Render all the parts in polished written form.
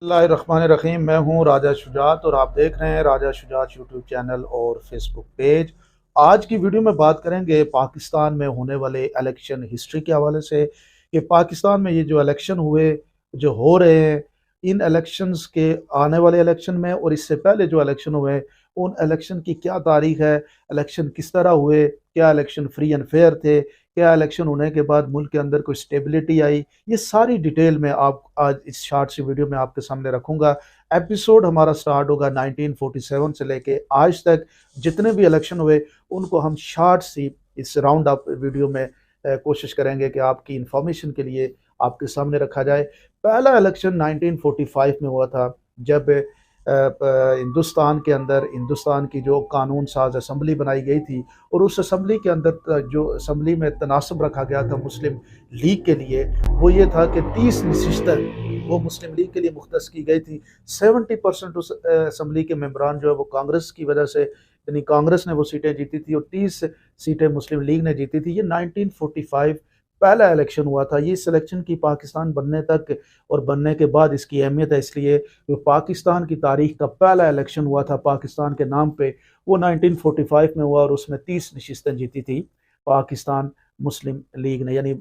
बिस्मिल्लाहिर्रहमानिर्रहीम। मैं हूं राजा शुजात और आप देख रहे हैं राजा शुजात यूट्यूब चैनल और फेसबुक पेज। आज की वीडियो में बात करेंगे पाकिस्तान में होने वाले इलेक्शन हिस्ट्री के हवाले से कि पाकिस्तान में ये जो इलेक्शन हुए, जो हो रहे हैं, इन इलेक्शंस के आने वाले इलेक्शन में और इससे पहले जो इलेक्शन हुए उन इलेक्शन की क्या तारीख है, इलेक्शन किस तरह हुए, क्या इलेक्शन फ्री एंड फेयर थे, क्या इलेक्शन होने के बाद मुल्क के अंदर कोई स्टेबिलिटी आई, ये सारी डिटेल में आप आज इस शॉर्ट सी वीडियो में आपके सामने रखूंगा। एपिसोड हमारा स्टार्ट होगा 1947 से लेके आज तक जितने भी इलेक्शन हुए उनको हम शॉर्ट सी इस राउंड अप वीडियो में कोशिश करेंगे कि आपकी इंफॉर्मेशन के लिए आपके सामने रखा जाए। पहला इलेक्शन 1945 में हुआ था, जब हिंदुस्तान के अंदर हिंदुस्तान की जो कानून साज असम्बली बनाई गई थी और उस असम्बली के अंदर जो असम्बली में तनासब रखा गया था मुस्लिम लीग के लिए, वो ये था कि 30 नशिस्तें वो मुस्लिम लीग के लिए मुख्तस की गई थी। 70% उस असम्बली के मेम्बरान जो है वो कांग्रेस की वजह से, यानी कांग्रेस ने वो सीटें जीती थी और 30 सीटें मुस्लिम लीग ने जीती थी। ये 1945 पहला इलेक्शन हुआ था। ये सिलेक्शन की पाकिस्तान बनने तक और बनने के बाद इसकी अहमियत है, इसलिए जो पाकिस्तान की तारीख का पहला इलेक्शन हुआ था पाकिस्तान के नाम पे, वो 1945 में हुआ और उसमें 30 नशिस्तें जीती थी पाकिस्तान मुस्लिम लीग ने, यानी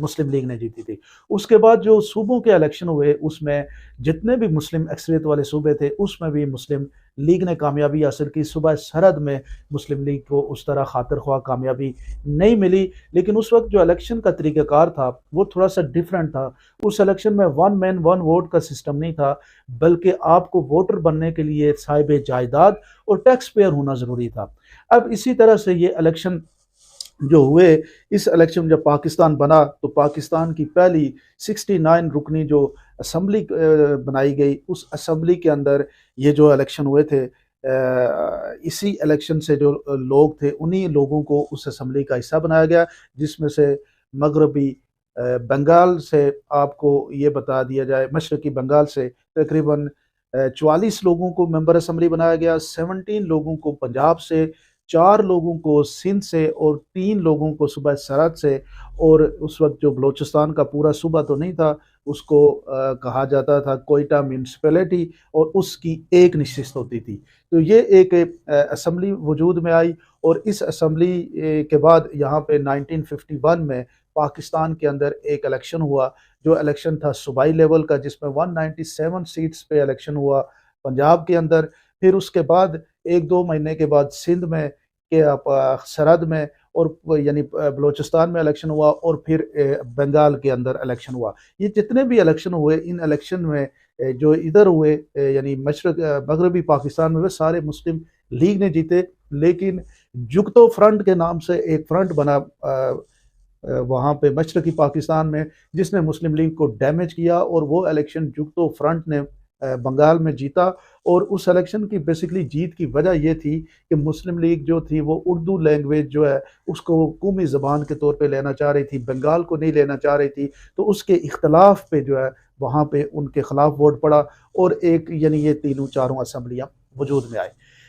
मुस्लिम लीग ने जीती थी। उसके बाद जो सूबों के इलेक्शन हुए उसमें जितने भी मुस्लिम अक्सरियत वाले सूबे थे उसमें भी मुस्लिम लीग ने कामयाबी हासिल की। सूबा सरहद में मुस्लिम लीग को उस तरह खातिर ख्वाह कामयाबी नहीं मिली, लेकिन उस वक्त जो इलेक्शन का तरीक़ाकार था वो थोड़ा सा डिफरेंट था। उस इलेक्शन में वन मैन वन वोट का सिस्टम नहीं था, बल्कि आपको वोटर बनने के लिए साहिब जायदाद और टैक्स पेयर होना ज़रूरी था। अब इसी तरह से ये इलेक्शन जो हुए, इस इलेक्शन में जब पाकिस्तान बना तो पाकिस्तान की पहली 69 रुकनी जो असम्बली बनाई गई, उस असम्बली के अंदर ये जो इलेक्शन हुए थे, इसी इलेक्शन से जो लोग थे उन्हीं लोगों को उस असम्बली का हिस्सा बनाया गया, जिसमें से मगरबी बंगाल से, आपको ये बता दिया जाए मशरकी बंगाल से तकरीबन 44 लोगों को मेंबर असम्बली बनाया गया, 17 लोगों को पंजाब से, 4 लोगों को सिंध से और 3 लोगों को सूबा सरहद से। और उस वक्त जो बलूचिस्तान का पूरा सूबा तो नहीं था, उसको कहा जाता था कोयटा म्यूनसिपैलिटी, और उसकी एक नशिस्त होती थी। तो ये एक असम्बली वजूद में आई और इस असम्बली के बाद यहाँ पे 1951 में पाकिस्तान के अंदर एक इलेक्शन हुआ, जो इलेक्शन था सूबाई लेवल का, जिसमें 197 सीट्स पे इलेक्शन हुआ पंजाब के अंदर। फिर उसके बाद एक दो महीने के बाद सिंध में के सरहद में और यानी बलूचिस्तान में इलेक्शन हुआ और फिर बंगाल के अंदर इलेक्शन हुआ। ये जितने भी इलेक्शन हुए, इन इलेक्शन में जो इधर हुए यानी मशरक मगरबी पाकिस्तान में, वे सारे मुस्लिम लीग ने जीते। लेकिन जुगतो फ्रंट के नाम से एक फ्रंट बना वहाँ पे मशरकी पाकिस्तान में, जिसने मुस्लिम लीग को डैमेज किया और वो इलेक्शन जुगतो फ्रंट ने बंगाल में जीता। और उस इलेक्शन की बेसिकली जीत की वजह ये थी कि मुस्लिम लीग जो थी वो उर्दू लैंग्वेज जो है उसको कौमी ज़बान के तौर पे लेना चाह रही थी, बंगाल को नहीं लेना चाह रही थी। तो उसके इख्तलाफ पे जो है वहाँ पे उनके खिलाफ वोट पड़ा और एक यानी ये तीनों चारों असम्बलियाँ वजूद में आई।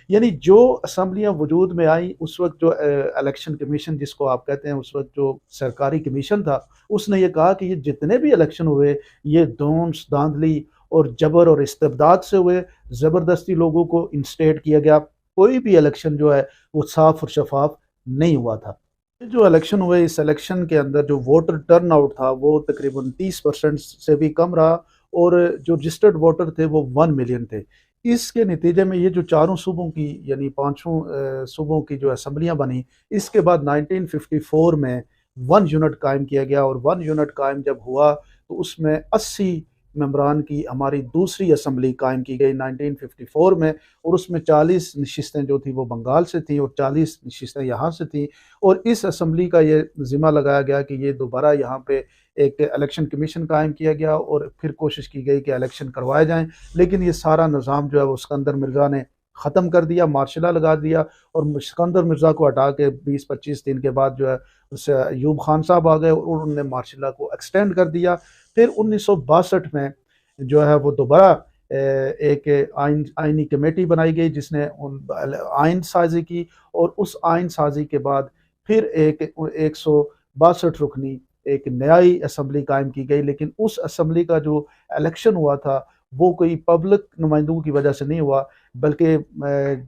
यानी जो असम्बलियाँ वजूद में आई उस वक्त जो इलेक्शन कमीशन जिसको आप कहते हैं, उस वक्त जो सरकारी कमीशन था, उसने ये कहा कि ये जितने भी इलेक्शन हुए ये धौंस धांधली और जबर और इस्तेबदाद से हुए, ज़बरदस्ती लोगों को इंस्टेट किया गया, कोई भी इलेक्शन जो है वो साफ और शफाफ नहीं हुआ था। जो इलेक्शन हुए, इस इलेक्शन के अंदर जो वोटर टर्न आउट था वो तकरीबन 30% से भी कम रहा और जो रजिस्टर्ड वोटर थे वो 1 मिलियन थे। इसके नतीजे में ये जो चारों सूबों की यानी पांचों सूबों की जो असम्बलियाँ बनी, इसके बाद 1954 में वन यूनिट कायम किया गया और वन यूनिट कायम जब हुआ तो उसमें 80 मेंबरान की हमारी दूसरी असम्बली कायम की गई 1954 में, और उसमें 40 नशिस्तें जो थी वो बंगाल से थी और 40 नशिस्तें यहाँ से थी। और इस असम्बली का ये ज़िम्मा लगाया गया कि ये दोबारा यहाँ पे एक इलेक्शन कमीशन कायम किया गया और फिर कोशिश की गई कि इलेक्शन करवाए जाएं, लेकिन ये सारा निज़ाम जो है वो सिकंदर मिर्ज़ा ने ख़त्म कर दिया, मार्शला लगा दिया। और सिकंदर मिर्ज़ा को हटा के 20-25 दिन के बाद जो है उस अयूब खान साहब आ गए और उन्होंने मार्शला को एक्सटेंड कर दिया। फिर 1962 में जो है वो दोबारा एक आइनी कमेटी बनाई गई जिसने उन आइन साजी की, और उस आइन साजी के बाद फिर एक 162 रुकनी एक न्यायी असम्बली कायम की गई। लेकिन उस असम्बली का जो इलेक्शन हुआ था वो कोई पब्लिक नुमाइंदों की वजह से नहीं हुआ, बल्कि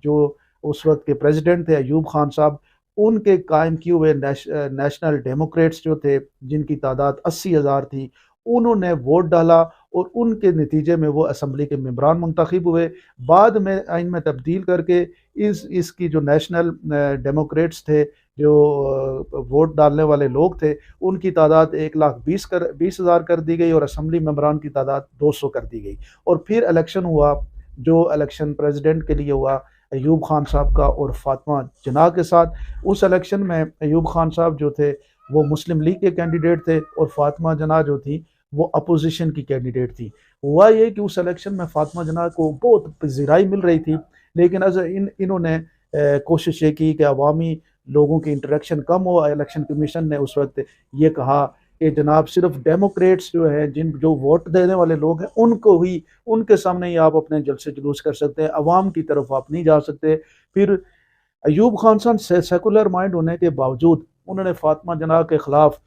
जो उस वक्त के प्रेसिडेंट थे अयूब खान साहब, उनके कायम किए हुए नेशनल डेमोक्रेट्स जो थे, जिनकी तादाद 80,000 थी, उन्होंने वोट डाला और उनके नतीजे में वो असम्बली के मेंबरान मुंतखब हुए। बाद में आइन में तब्दील करके इसकी जो नेशनल डेमोक्रेट्स थे, जो वोट डालने वाले लोग थे, उनकी तादाद 1,20,000 कर दी गई और असम्बली मेंबरान की तादाद 200 कर दी गई। और फिर इलेक्शन हुआ, जो इलेक्शन प्रेसिडेंट के लिए हुआ अयूब खान साहब का और फातिमा जिन्ना के साथ। उस इलेक्शन में अयूब खान साहब जो थे वो मुस्लिम लीग के कैंडिडेट थे और फातिमा जिन्ना जो थी वो अपोजिशन की कैंडिडेट थी। हुआ ये कि उस इलेक्शन में फातिमा जिन्ना को बहुत पजीराई मिल रही थी, लेकिन इन्होंने कोशिश ये की कि अवामी लोगों की इंटरेक्शन कम हो। इलेक्शन कमीशन ने उस वक्त ये कहा कि जनाब सिर्फ डेमोक्रेट्स जो है, जो वोट देने वाले लोग हैं, उनको ही, उनके सामने ही आप अपने जलसे जुलूस कर सकते हैं, अवाम की तरफ आप नहीं जा सकते। फिर अयूब खान साहब सेकुलर माइंड होने के बावजूद उन्होंने फातिमा जिन्ना के खिलाफ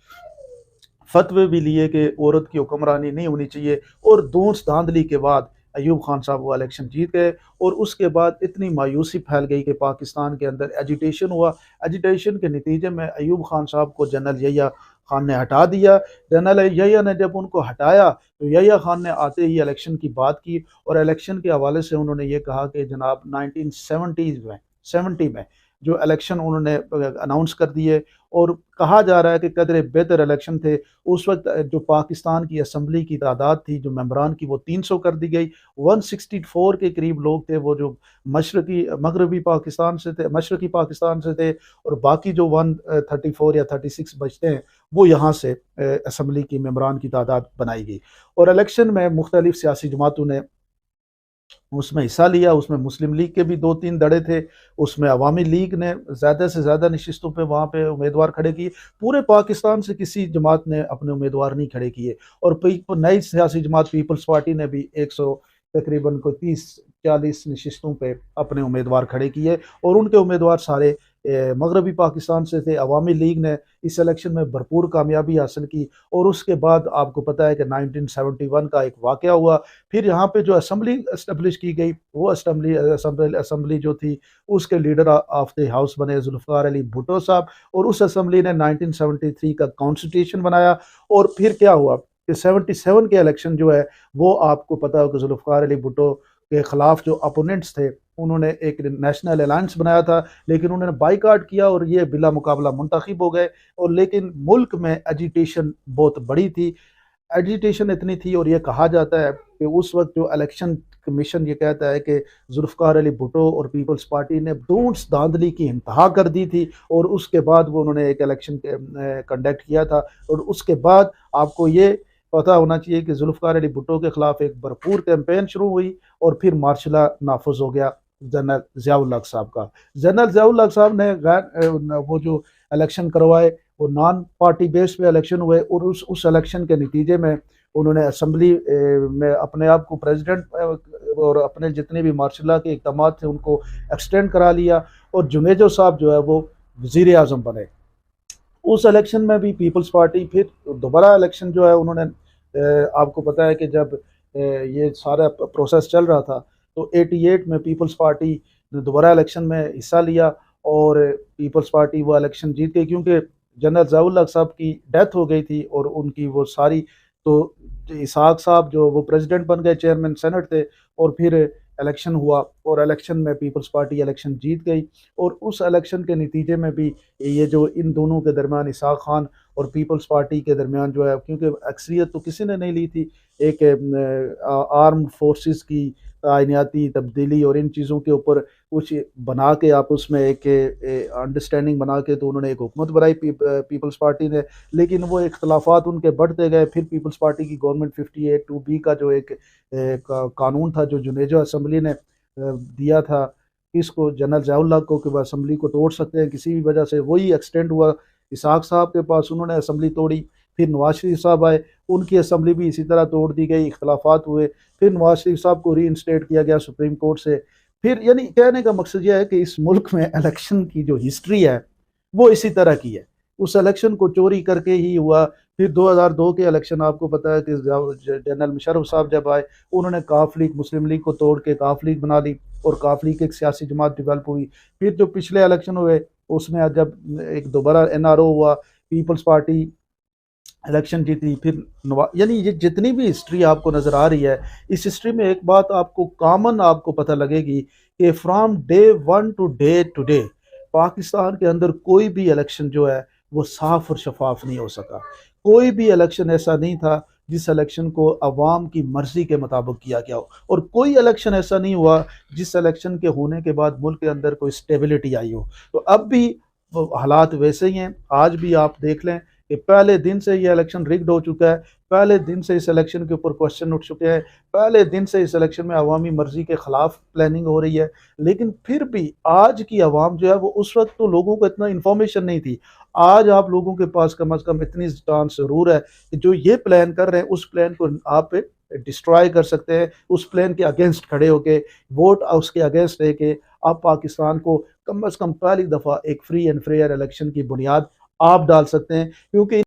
फतवे भी लिए कि औरत की हुक्मरानी नहीं होनी चाहिए, और दोस्त धांधली के बाद अयूब खान साहब वो इलेक्शन जीत गए। और उसके बाद इतनी मायूसी फैल गई कि पाकिस्तान के अंदर एजिटेशन हुआ। एजिटेशन के नतीजे में अयूब खान साहब को जनरल यहिया खान ने हटा दिया। जनरल यहिया ने जब उनको हटाया तो यहिया खान ने आते ही इलेक्शन की बात की, और इलेक्शन के हवाले से उन्होंने ये कहा कि जनाब 1970 में जो इलेक्शन उन्होंने अनाउंस कर दिए, और कहा जा रहा है कि कदरे बेहतर इलेक्शन थे। उस वक्त जो पाकिस्तान की असम्बली की तादाद थी जो मेंबरान की, वो 300 कर दी गई। 164 के करीब लोग थे वो जो मगरबी पाकिस्तान से थे, मशरकी पाकिस्तान से थे, और बाकी जो 134 या 36 बचते हैं वो यहाँ से असम्बली की मेंबरान की तादाद बनाई गई। और इलेक्शन में मुख्तलिफ सियासी जमातों ने उसमें हिस्सा लिया। उसमें मुस्लिम लीग के भी 2-3 दड़े थे, उसमें अवामी लीग ने ज़्यादा से ज़्यादा नशिस्तों पे वहाँ पे उम्मीदवार खड़े किए। पूरे पाकिस्तान से किसी जमात ने अपने उम्मीदवार नहीं खड़े किए। और नई सियासी जमात पीपल्स पार्टी ने भी 100 तकरीबन को 30-40 नशिस्तों पे अपने उम्मीदवार खड़े किए, और उनके उम्मीदवार सारे मगरबी पाकिस्तान से थे। अवामी लीग ने इस इलेक्शन में भरपूर कामयाबी हासिल की। और उसके बाद आपको पता है कि 1971 का एक वाक़या हुआ। फिर यहाँ पे जो असम्बली इस्टेब्लिश की गई, वो असम्बली जो थी उसके लीडर ऑफ द हाउस बने जुल्फ़िकार अली भुट्टो साहब, और उस असम्बली ने 1973 का कॉन्स्टिट्यूशन बनाया। और फिर क्या हुआ कि 77 के इलेक्शन जो है वो आपको पता हो कि जुल्फ़िकार अली भुट्टो के खिलाफ जो अपोनेंट्स थे उन्होंने एक नेशनल अलायंस बनाया था, लेकिन उन्होंने बाइकाट किया और ये बिला मुकाबला मुंतखब हो गए। और लेकिन मुल्क में एजिटेशन बहुत बड़ी थी, एजिटेशन इतनी थी, और ये कहा जाता है कि उस वक्त जो इलेक्शन कमीशन ये कहता है कि जुल्फ़िकार अली भुट्टो और पीपल्स पार्टी ने धूस धांधली की इंतहा कर दी थी, और उसके बाद वो उन्होंने एक इलेक्शन कंडक्ट किया था। और उसके बाद आपको ये पता होना चाहिए कि जुल्फ़िकार अली भुट्टो के खिलाफ एक भरपूर कैंपेन शुरू हुई, और फिर मार्शल लॉ नाफुज हो गया जनरल ज़िया-उल-हक साहब का। जनरल ज़िया-उल-हक साहब ने वो जो इलेक्शन करवाए वो नॉन पार्टी बेस पे इलेक्शन हुए, और उस इलेक्शन के नतीजे में उन्होंने असम्बली में अपने आप को प्रेसिडेंट और अपने जितने भी मार्शल लॉ के इक़दाम थे उनको एक्सटेंड करा लिया, और जुनेजो साहब जो है वो वज़ीर आज़म बने। उस इलेक्शन में भी पीपल्स पार्टी फिर दोबारा इलेक्शन जो है उन्होंने आपको पता है कि जब ये सारा प्रोसेस चल रहा था तो 88 में पीपल्स पार्टी ने दोबारा इलेक्शन में हिस्सा लिया, और पीपल्स पार्टी वो इलेक्शन जीत गई, क्योंकि जनरल ज़िया-उल-हक साहब की डेथ हो गई थी और उनकी वो सारी, तो इसहाक साहब जो वो प्रेसिडेंट बन गए, चेयरमैन सेनेट थे, और फिर इलेक्शन हुआ और इलेक्शन में पीपल्स पार्टी इलेक्शन जीत गई। और उस इलेक्शन के नतीजे में भी ये जो इन दोनों के दरमियान इसहाक खान और पीपल्स पार्टी के दरमियान जो है, क्योंकि अक्सरियत तो किसी ने नहीं ली थी, एक आर्म फोर्सेस की आइनियाती तब्दीली और इन चीज़ों के ऊपर कुछ बना के आप उसमें एक अंडरस्टैंडिंग बना के तो उन्होंने एक हुकूमत बनाई पीपल्स पार्टी ने। लेकिन वो इख्तलाफात उनके बढ़ते गए। फिर पीपल्स पार्टी की गवर्नमेंट 58(2)B का जो एक कानून था जो जुनेजो असम्बली ने दिया था इसको जनरल ज़िया-उल-हक को कि वह असम्बली को तोड़ सकते हैं किसी भी वजह से, वही एक्सटेंड हुआ इसहाक साहब के पास, उन्होंने असम्बली तोड़ी। फिर नवाज शरीफ साहब आए, उनकी असम्बली भी इसी तरह तोड़ दी गई, इख्तलाफात हुए। फिर नवाज शरीफ साहब को री इंस्टेट किया गया सुप्रीम कोर्ट से। फिर यानी कहने का मकसद यह है कि इस मुल्क में इलेक्शन की जो हिस्ट्री है वो इसी तरह की है उस इलेक्शन को चोरी करके ही हुआ। फिर 2002 के इलेक्शन आपको पता है कि जनरल मुशर्रफ साहब जब आए, उन्होंने काफ लीग, मुस्लिम लीग को तोड़ के काफ लीग बना ली और काफ लीग एक सियासी जमात डेवलप हुई। फिर जो पिछले इलेक्शन हुए उसमें जब एक दोबारा एनआरओ हुआ, पीपल्स पार्टी इलेक्शन जीती, फिर यानी ये जितनी भी हिस्ट्री आपको नज़र आ रही है, इस हिस्ट्री में एक बात आपको कॉमन आपको पता लगेगी कि from day one two day Pakistan के अंदर कोई भी इलेक्शन जो है वो साफ और शफाफ नहीं हो सका। कोई भी इलेक्शन ऐसा नहीं था जिस इलेक्शन को अवाम की मर्जी के मुताबिक किया गया हो, और कोई इलेक्शन ऐसा नहीं हुआ जिस इलेक्शन के होने के बाद मुल्क के अंदर कोई स्टेबिलिटी आई हो। तो अब भी वो हालात वैसे ही हैं। आज भी आप देख लें कि पहले दिन से ये इलेक्शन रिग्ड हो चुका है, पहले दिन से इस इलेक्शन के ऊपर क्वेश्चन उठ चुके हैं, पहले दिन से इस इलेक्शन में अवामी मर्जी के खिलाफ प्लानिंग हो रही है। लेकिन फिर भी आज की अवाम जो है वो, उस वक्त तो लोगों को इतना इंफॉर्मेशन नहीं थी। आज आप लोगों के पास कम अज़ कम इतनी चांस ज़रूर है कि जो ये प्लान कर रहे हैं उस प्लान को आप डिस्ट्रॉय कर सकते हैं, उस प्लान के अगेंस्ट खड़े होके, वोट उसके अगेंस्ट है कि आप पाकिस्तान को कम अज़ कम पहली दफ़ा एक फ्री एंड फेयर इलेक्शन की बुनियाद आप डाल सकते हैं। क्योंकि